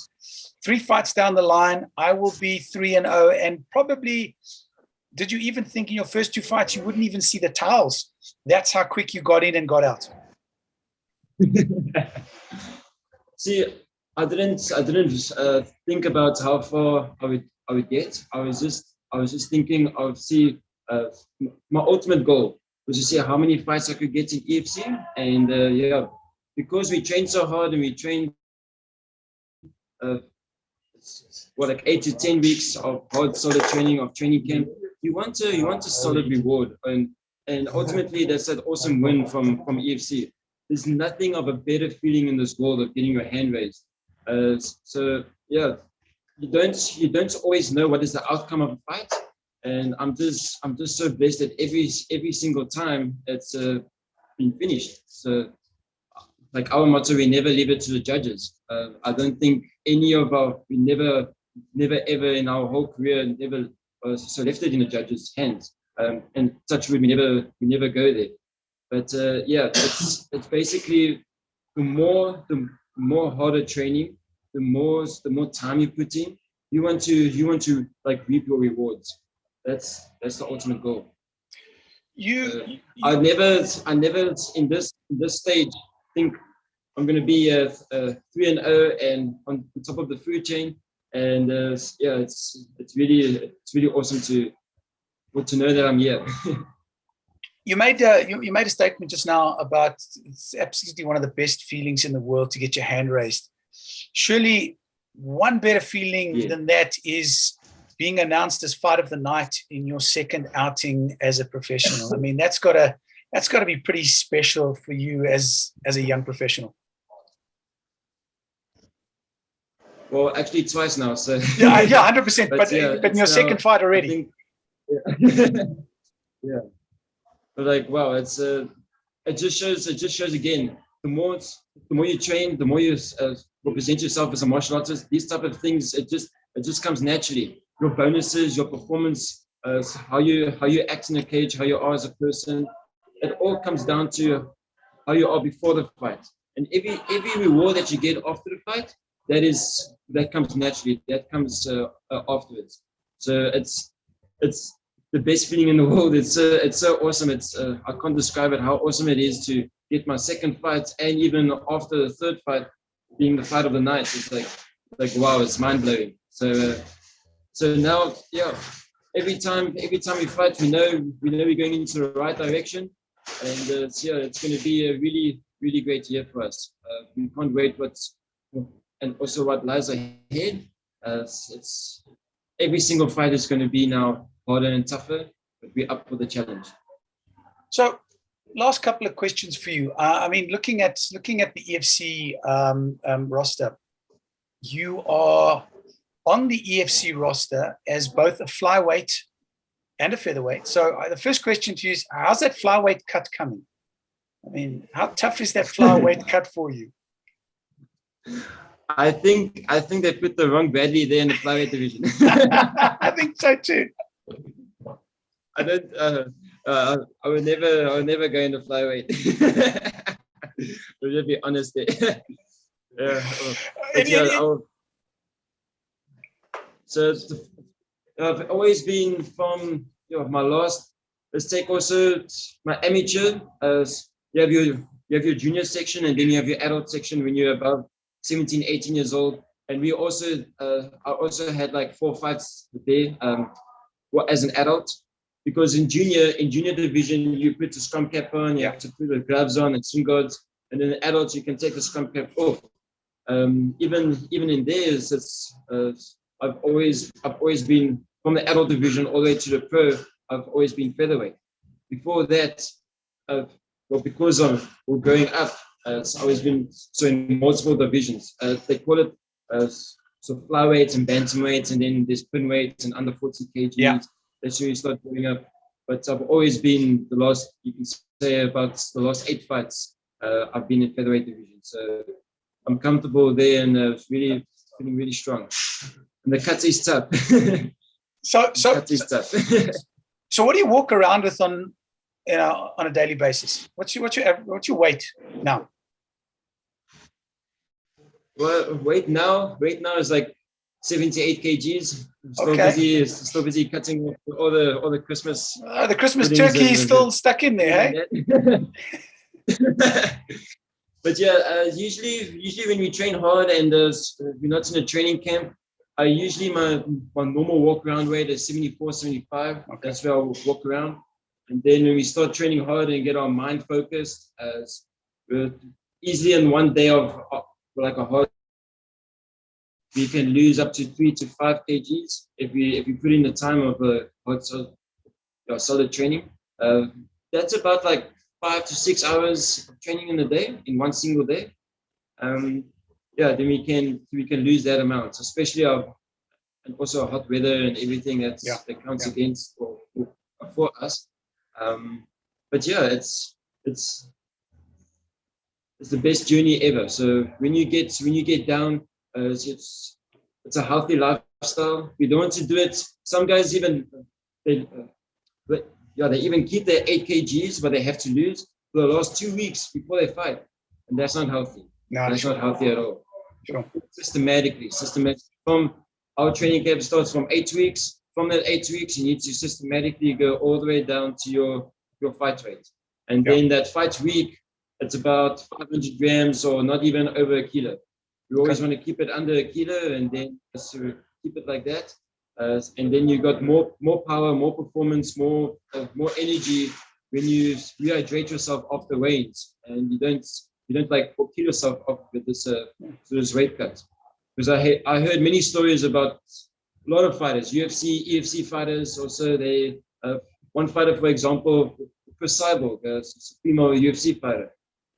3 fights down the line, I will be 3-0? And probably, did you even think in your first 2 fights you wouldn't even see the towels? That's how quick you got in and got out.
See, I didn't think about how far I would get. I was just thinking of my ultimate goal was to see how many fights I could get in EFC, and because we trained so hard and we trained like 8 to 10 weeks of hard, solid training, of training camp. You want a solid reward, and ultimately that's that awesome win from EFC. there's nothing of a better feeling in this world of getting your hand raised. So yeah, you don't always know what is the outcome of a fight, and I'm just so blessed that every single time it's been finished. So like our motto, we never leave it to the judges. I don't think we never ever in our whole career never so left it in the judges' hands. And touch wood, we never go there. But yeah, it's basically the more harder training, the more time you put in, you want to like reap your rewards. That's the ultimate goal. I never in this stage think I'm going to be a 3-0 and on the top of the food chain. And yeah, it's really awesome to know that I'm here.
You made a statement just now about it's absolutely one of the best feelings in the world to get your hand raised. Surely one better feeling than that is being announced as fight of the night in your second outing as a professional. I mean, that's got to be pretty special for you as a young professional.
Well, actually twice now. So
yeah, 100%. But in your second fight already.
Yeah. But like, wow, it just shows again. The more you train, the more you represent yourself as a martial artist. These type of things, it just comes naturally. Your bonuses, your performance, how you act in a cage, how you are as a person. It all comes down to how you are before the fight. And every reward that you get after the fight, that comes naturally. That comes afterwards. So it's the best feeling in the world. It's so awesome. I can't describe it how awesome it is to get my second fight, and even after the third fight being the fight of the night. It's like wow, it's mind blowing. So now, yeah, every time we fight, we know we're going into the right direction, and it's going to be a really, really great year for us. We can't wait and also what lies ahead. It's every single fight is going to be now harder and tougher, but we're up for the challenge.
So, last couple of questions for you. I mean, looking at the EFC roster, you are on the EFC roster as both a flyweight and a featherweight. So, the first question to you is, how's that flyweight cut coming? I mean, how tough is that flyweight cut for you?
I think they put the wrong Bradley there in the flyweight division.
I think so too.
I don't. I would never go into flyweight. We'll just be honest there. So I've always been from my last. Let's take also my amateur. You have your junior section, and then you have your adult section when you're above 17, 18 years old. And we also, I also had like 4 fights there as an adult, because in junior division, you put the scrum cap on, you have to put the gloves on and shin guards, and then adults, you can take the scrum cap off. Even in theirs, I've always been from the adult division all the way to the pro. I've always been featherweight. Before that, because of growing up, it's always been in multiple divisions. They call it so flyweights and bantamweights, and then there's pinweights and under 40 kgs. Yeah. That's where you start growing up. But I've always been you can say about the last 8 fights, I've been in featherweight division. So I'm comfortable there, and really feeling really strong. And the cut is tough.
So what do you walk around with on a daily basis? What's your weight now?
Well, weight now is like 78 kgs. Still busy cutting all the Christmas.
The Christmas turkey is still stuck in there, hey?
But yeah, usually when we train hard and we're not in a training camp, usually my normal walk around weight is 74, 75. Okay. That's where I'll walk around. And then when we start training hard and get our mind focused, easily in one day of like a hard, we can lose up to 3 to 5 kgs if we put in the time of solid training. That's about like 5 to 6 hours of training in a day, in one single day, yeah, then we can lose that amount, especially and also hot weather and everything that counts against for us. But yeah, it's the best journey ever. So when you get down, it's a healthy lifestyle. We don't want to do it. Some guys even they even keep their 8 kgs, but they have to lose for the last 2 weeks before they fight, and that's not healthy.
No,
that's not healthy at all.
Sure.
Systematically. From our training camp starts from 8 weeks. From that 8 weeks, you need to systematically go all the way down to your fight weight, and then that fight week, it's about 500 grams or not even over a kilo. You always want to keep it under a kilo, and then so keep it like that. And then you got more power, more performance, more energy when you rehydrate yourself off the weights, and you don't like kill yourself off with this weight cut. Because I heard many stories about a lot of fighters, UFC, EFC fighters. Also, one fighter, for example, Chris Cyborg, a female UFC fighter.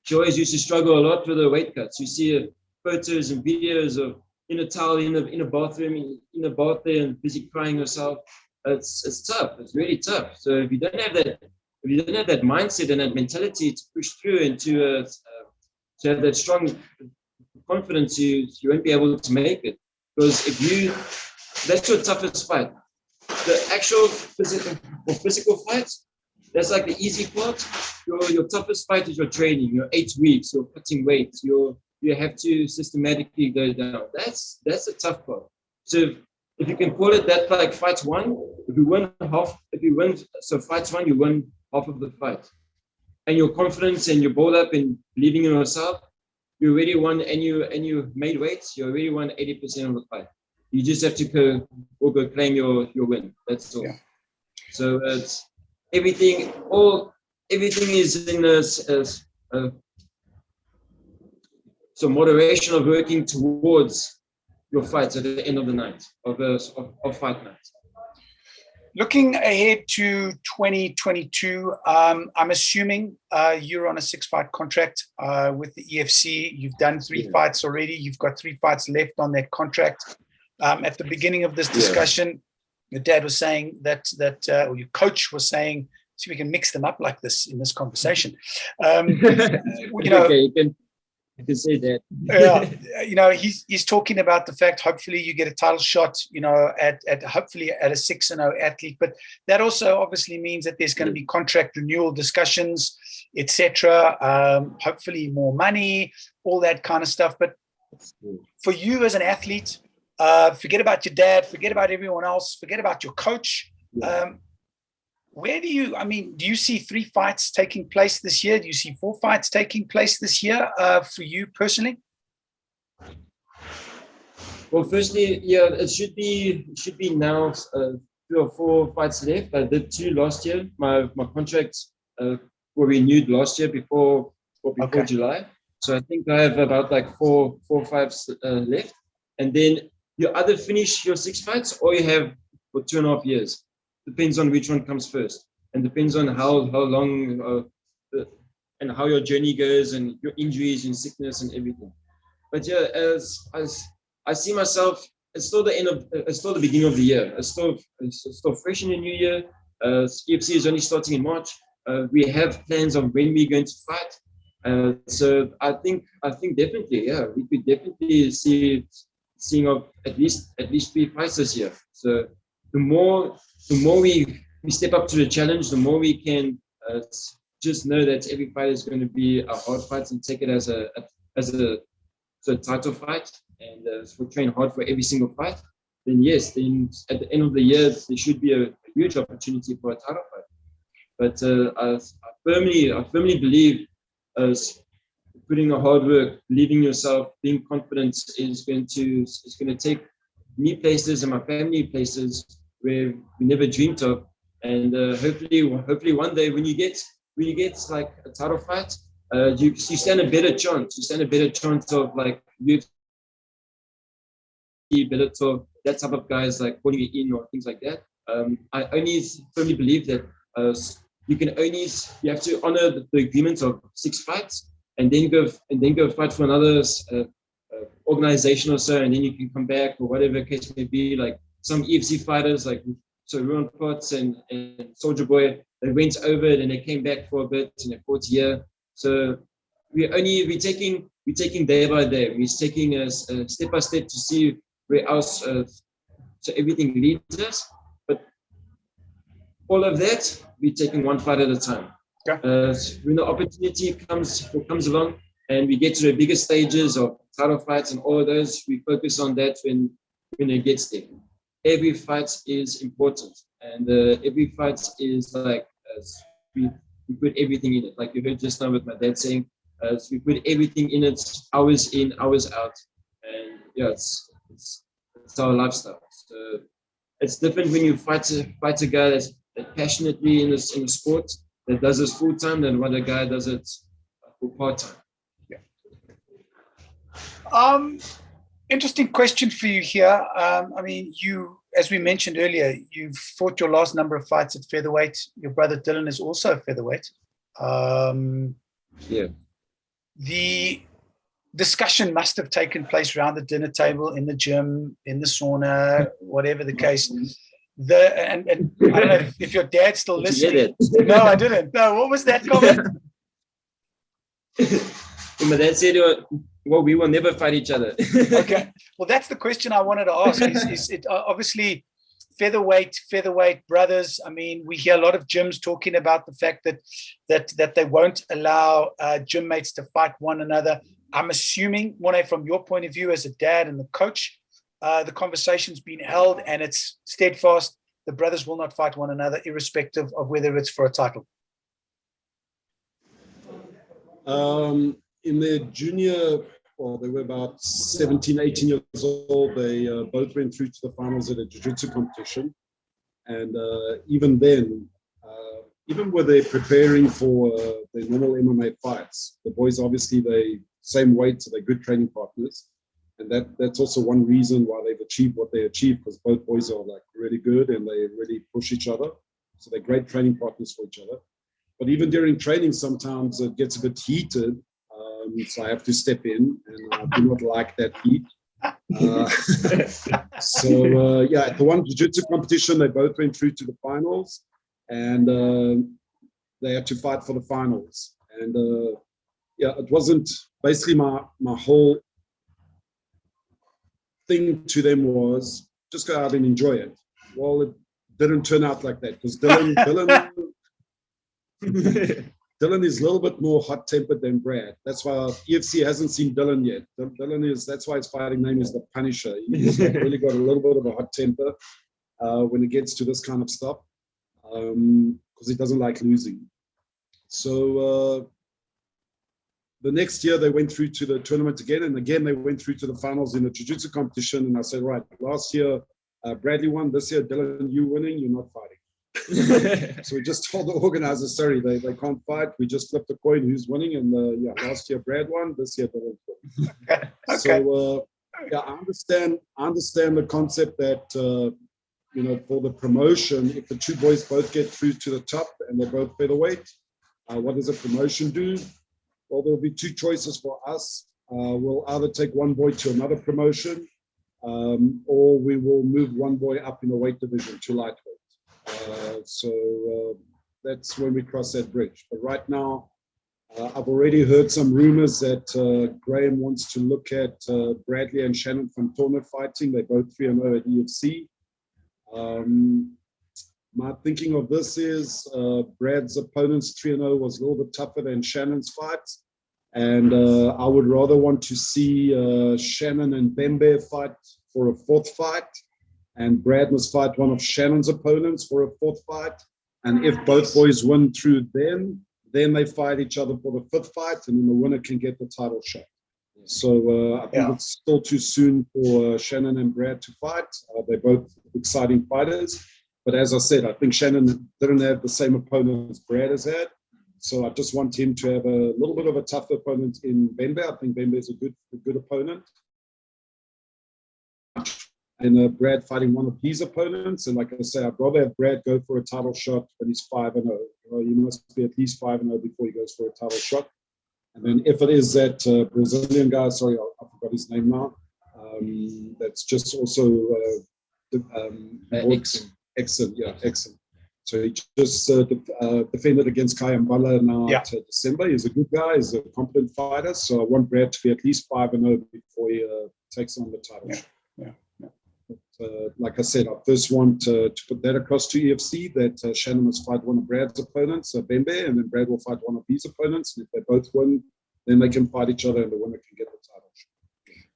She always used to struggle a lot with her weight cuts. You see photos and videos of in a towel in a bathroom, in a bath there, and busy crying herself. It's tough. It's really tough. So if you don't have that mindset and that mentality to push through and to have that strong confidence, you won't be able to make it. Because that's your toughest fight. The actual physical fights, that's like the easy part. Your toughest fight is your training, your 8 weeks, your cutting weight, you have to systematically go down. That's a tough part. So if you can call it that, like fight one, so fight one, you win half of the fight. And your confidence and your build up and believing in yourself, you already won, and you made weights, you already won 80% of the fight. You just have to go claim your win. That's all. Yeah. So it's everything is in so moderation of working towards your fights at the end of the night, of fight night.
Looking ahead to 2022, I'm assuming you're on a 6-fight contract with the EFC. You've done 3 fights already. You've got 3 fights left on that contract. At the beginning of this discussion, your dad was saying that or your coach was saying, so we can mix them up like this in this conversation.
You can say that.
He's talking about the fact hopefully you get a title shot, at hopefully at a 6-0 athlete, but that also obviously means that there's going to be contract renewal discussions, etc. Hopefully more money, all that kind of stuff. But for you as an athlete, forget about your dad, forget about everyone else, forget about your coach. Where do you see 3 fights taking place this year? Do you see 4 fights taking place this year for you personally?
Well, firstly, it should be now 3 or 4 fights left. I did 2 last year. My contracts were renewed last year before July. So I think I have about like 4 fights left. And then you either finish your 6 fights or you have for 2.5 years. Depends on which one comes first, and depends on how long and how your journey goes and your injuries and sickness and everything. But yeah, as I see myself, it's still the beginning of the year. It's still fresh in the new year. EFC is only starting in March. We have plans on when we're going to fight. So I think definitely, we could definitely seeing of at least 3 fights this year. So the more we step up to the challenge, the more we can just know that every fight is going to be a hard fight and take it as a title fight, and if we train hard for every single fight, then at the end of the year there should be a huge opportunity for a title fight. But I firmly believe putting the hard work, believing yourself, being confident is going to take me places and my family places where we never dreamed of, and hopefully one day when you get like a title fight, you stand a better chance. You stand a better chance of like UFC, Bellator, that type of guys like calling you in or things like that. I only firmly believe that you have to honor the agreement of 6 fights, and then go fight for another organization or so, and then you can come back, or whatever the case may be. Like some EFC fighters, like so Ruan Potts and Soldier Boy, they went over it and they came back for a bit and they fought here. So we're taking day by day. We're taking a step by step to see where else so everything leads us. But all of that, we're taking one fight at a time.
Okay.
When the opportunity comes along and we get to the bigger stages of title fights and all of those, we focus on that when it gets there. Every fight is important, and every fight is like we put everything in it. Like you heard just now with my dad saying, we put everything in it, hours in, hours out, and yeah, it's our lifestyle. So it's different when you fight a guy that's passionately in the sport, that does this full time, than what a guy does it for part time.
Interesting question for you here. I mean, you, as we mentioned earlier, you've fought your last number of fights at featherweight. Your brother Dylan is also a featherweight.
Yeah.
The discussion must have taken place around the dinner table, in the gym, in the sauna, whatever the case. And I don't know if your dad's still listening. No, I didn't. No, what was that comment?
My dad said, well, we will never fight each other.
Okay. Well, that's the question I wanted to ask. Is it obviously featherweight brothers? I mean, we hear a lot of gyms talking about the fact that they won't allow gym mates to fight one another. I'm assuming, Morne, from your point of view as a dad and the coach, the conversation's been held and it's steadfast. The brothers will not fight one another, irrespective of whether it's for a title.
In their junior, well, they were about 17, 18 years old. They both went through to the finals at a jiu-jitsu competition. And even then, even when they're preparing for their normal MMA fights, the boys, obviously, they same weight, so they're good training partners. And that's also one reason why they've achieved what they achieved, because both boys are like really good and they really push each other. So they're great training partners for each other. But even during training, sometimes it gets a bit heated. So I have to step in, and I do not like that heat. Yeah, at the one jiu-jitsu competition, they both went through to the finals, and they had to fight for the finals. And yeah, it wasn't basically my whole thing to them was just go out and enjoy it. Well, it didn't turn out like that, because Dylan is a little bit more hot-tempered than Brad. That's why EFC hasn't seen Dylan yet. That's why his fighting name is the Punisher. He's really got a little bit of a hot temper when it gets to this kind of stuff, because he doesn't like losing. So the next year they went through to the tournament again, and again they went through to the finals in the jiu-jitsu competition. And I said, right, last year Bradley won. This year, Dylan, you winning. You're not fighting. So we just told the organizers, sorry, they can't fight. We just flipped a coin who's winning, and yeah, last year Brad won, this year Dylan won.
Okay.
So yeah, I understand the concept that you know, for the promotion, if the two boys both get through to the top and they're both featherweight, what does a promotion do? Well, there'll be two choices for us. We'll either take one boy to another promotion, or we will move one boy up in the weight division to lightweight. So that's when we cross that bridge. But right now, I've already heard some rumors that Graham wants to look at Bradley and Shannon from Torno fighting. They're both 3-0 at EFC. My thinking of this is Brad's opponent's 3-0 was a little bit tougher than Shannon's fight. And I would rather want to see Shannon and Bembe fight for a fourth fight. And Brad must fight one of Shannon's opponents for a fourth fight. And if both boys win through them, then they fight each other for the fifth fight, and then the winner can get the title shot. So I think it's still too soon for Shannon and Brad to fight. They're both exciting fighters. But as I said, I think Shannon didn't have the same opponent as Brad has had. So I just want him to have a little bit of a tougher opponent in Bembe. I think Bembe is a good opponent. and Brad fighting one of his opponents. And like I say, I'd rather have Brad go for a title shot when he's 5-0. He must be at least 5-0 before he goes for a title shot. And then if it is that Brazilian guy, sorry, I forgot his name now, that's just also excellent. So he just defended against Kai Mbala now at December. He's a good guy. He's a competent fighter. So I want Brad to be at least 5-0 before he takes on the title shot. But, like I said, I first want to put that across to UFC that Shannon must fight one of Brad's opponents, Bembe, and then Brad will fight one of his opponents. And if they both win, then they can fight each other and the winner can get the title shot.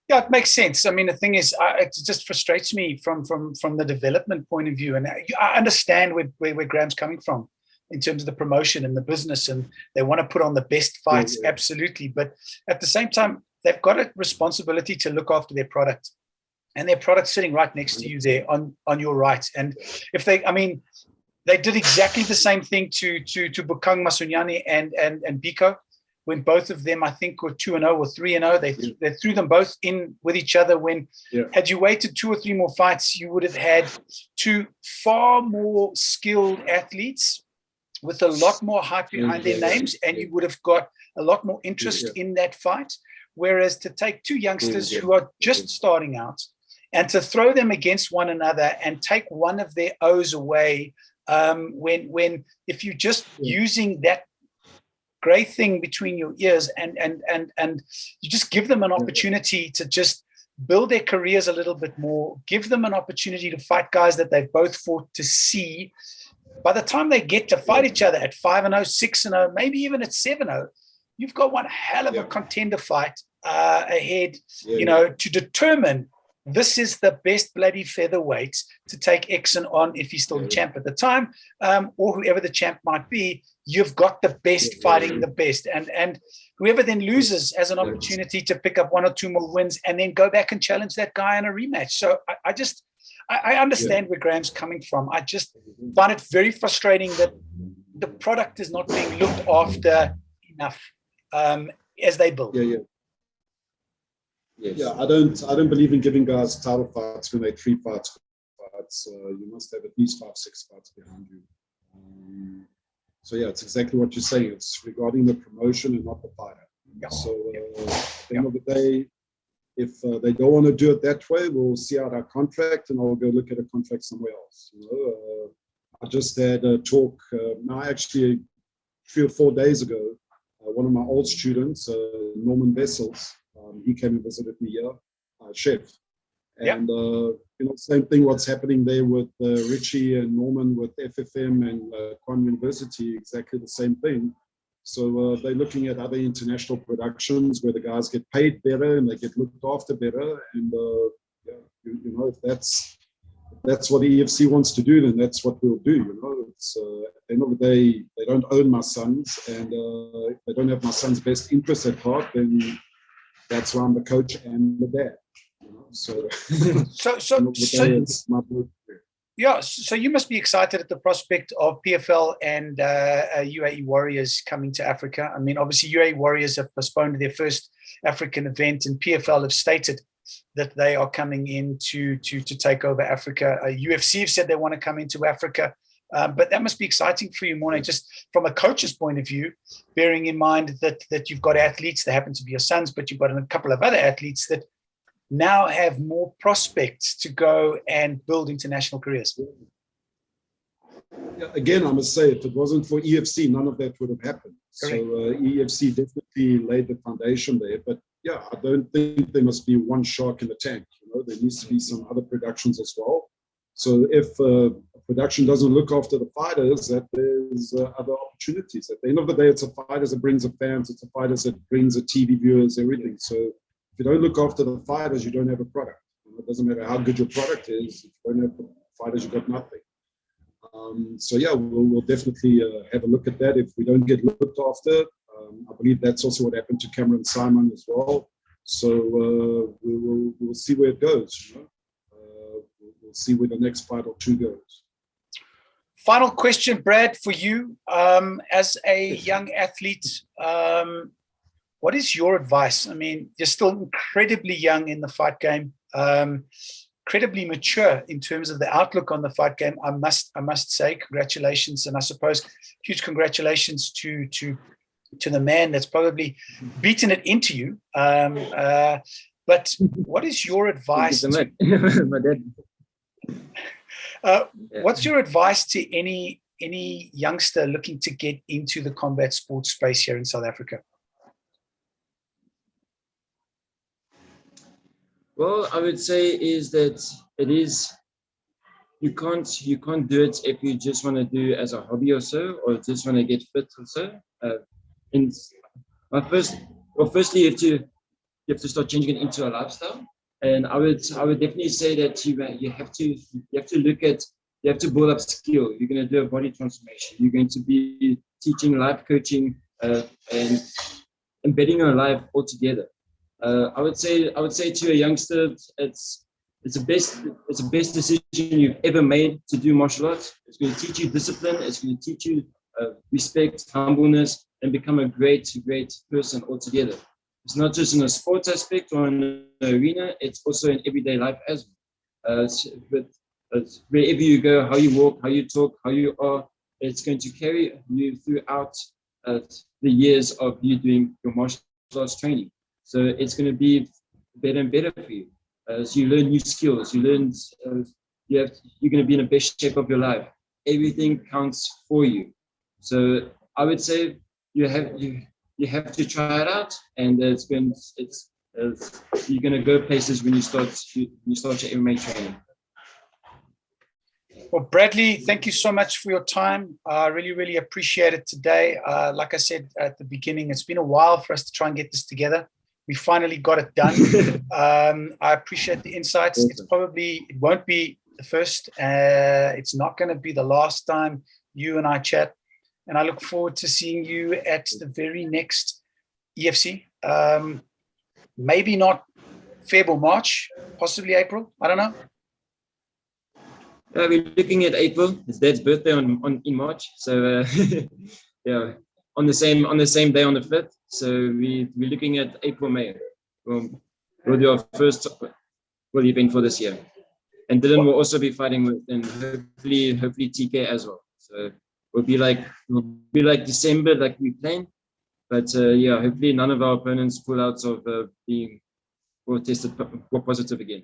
Yeah, it makes sense. I mean, the thing is, it just frustrates me from the development point of view. And I understand where Graham's coming from in terms of the promotion and the business, and they want to put on the best fights, absolutely. But at the same time, they've got a responsibility to look after their product. And their product's sitting right next to you there on your right. And if they did exactly the same thing to Bukang Masunyani and Biko, when both of them, I think, were 2-0 or 3-0. They threw them both in with each other. Had you waited 2 or 3 more fights, you would have had 2 far more skilled athletes with a lot more hype behind their names, and you would have got a lot more interest in that fight. Whereas to take 2 youngsters who are just starting out and to throw them against one another and take one of their O's away, when if you're just using that gray thing between your ears and you just give them an opportunity to just build their careers a little bit more, give them an opportunity to fight guys that they've both fought to see. By the time they get to fight each other at 5-0, 6-0, maybe even at 7-0, you've got one hell of a contender fight ahead, to determine this is the best bloody featherweight to take Exxon on if he's still the champ at the time, or whoever the champ might be. You've got the best fighting the best. And whoever then loses has an opportunity to pick up 1 or 2 more wins and then go back and challenge that guy in a rematch. So I understand where Graham's coming from. I just find it very frustrating that the product is not being looked after enough as they build.
I don't believe in giving guys title fights when they 3 fights. You must have at least 5, 6 fights behind you. So it's exactly what you're saying. It's regarding the promotion and not the fighter. So at the end of the day, if they don't want to do it that way, we'll see out our contract and I'll go look at a contract somewhere else. I just had a talk actually 3 or 4 days ago. One of my old students, Norman Vessels, he came and visited me here, chef. And, same thing what's happening there with Richie and Norman with FFM and Kwan University, exactly the same thing. So they're looking at other international productions where the guys get paid better and they get looked after better. And, if that's what EFC wants to do, then that's what we'll do. It's, at the end of the day, they don't own my sons, and if they don't have my son's best interests at heart, then that's why I'm the coach and the dad. So
you must be excited at the prospect of PFL and UAE Warriors coming to Africa. I mean, obviously UAE Warriors have postponed their first African event, and PFL have stated that they are coming in to take over Africa. UFC have said they want to come into Africa, but that must be exciting for you, Morne, just from a coach's point of view, bearing in mind that you've got athletes that happen to be your sons, but you've got a couple of other athletes that now have more prospects to go and build international careers.
Again, I must say, if it wasn't for EFC, none of that would have happened. Correct. So EFC definitely laid the foundation there. But I don't think there must be one shark in the tank. There needs to be some other productions as well. So if a production doesn't look after the fighters, that there's other opportunities. At the end of the day, it's a fighters that brings the fans, it's a fighters that brings the TV viewers, everything. So if you don't look after the fighters, you don't have a product. It doesn't matter how good your product is. If you don't have the fighters, you've got nothing. We'll definitely have a look at that if we don't get looked after. I believe that's also what happened to Cameron Simon as well. So we'll see where it goes. We'll see where the next fight or 2 goes.
Final question, Brad, for you. As a young athlete, what is your advice? I mean, you're still incredibly young in the fight game. incredibly mature in terms of the outlook on the fight game. I must say congratulations, and I suppose huge congratulations to the man that's probably beaten it into you. But what is your advice?
My dad.
What's your advice to any youngster looking to get into the combat sports space here in South Africa?
Well, I would say is that you can't do it if you just want to do it as a hobby or so, or just want to get fit or so. And firstly, you have to start changing it into a lifestyle. And I would definitely say that you have to build up skill. You're going to do a body transformation. You're going to be teaching life coaching and embedding your life altogether. I would say to a youngster, it's the best decision you've ever made to do martial arts. It's going to teach you discipline. It's going to teach you respect, humbleness, and become a great person altogether. It's not just in a sports aspect or in an arena, it's also in everyday life as well. But wherever you go, how you walk, how you talk, how you are, it's going to carry you throughout the years of you doing your martial arts training. So it's going to be better and better for you. So you learn new skills, you're going to be in the best shape of your life. Everything counts for you. So I would say you have to try it out, and you're going to go places when you start your MMA training.
Well, Bradley, thank you so much for your time. I really appreciate it today. Like I said at the beginning, it's been a while for us to try and get this together. We finally got it done. I appreciate the insights. Awesome. It won't be the first. It's not going to be the last time you and I chat. And I look forward to seeing you at the very next EFC. Maybe not Feb or March, possibly April. I don't know.
We're looking at April. His dad's birthday in March. So yeah, on the same day on the 5th. So we're looking at April, May. We'll do our first event for this year. And Dylan will also be fighting with, and hopefully TK as well. So we'll be like December, like we planned. But yeah, hopefully none of our opponents pull out of being tested positive again.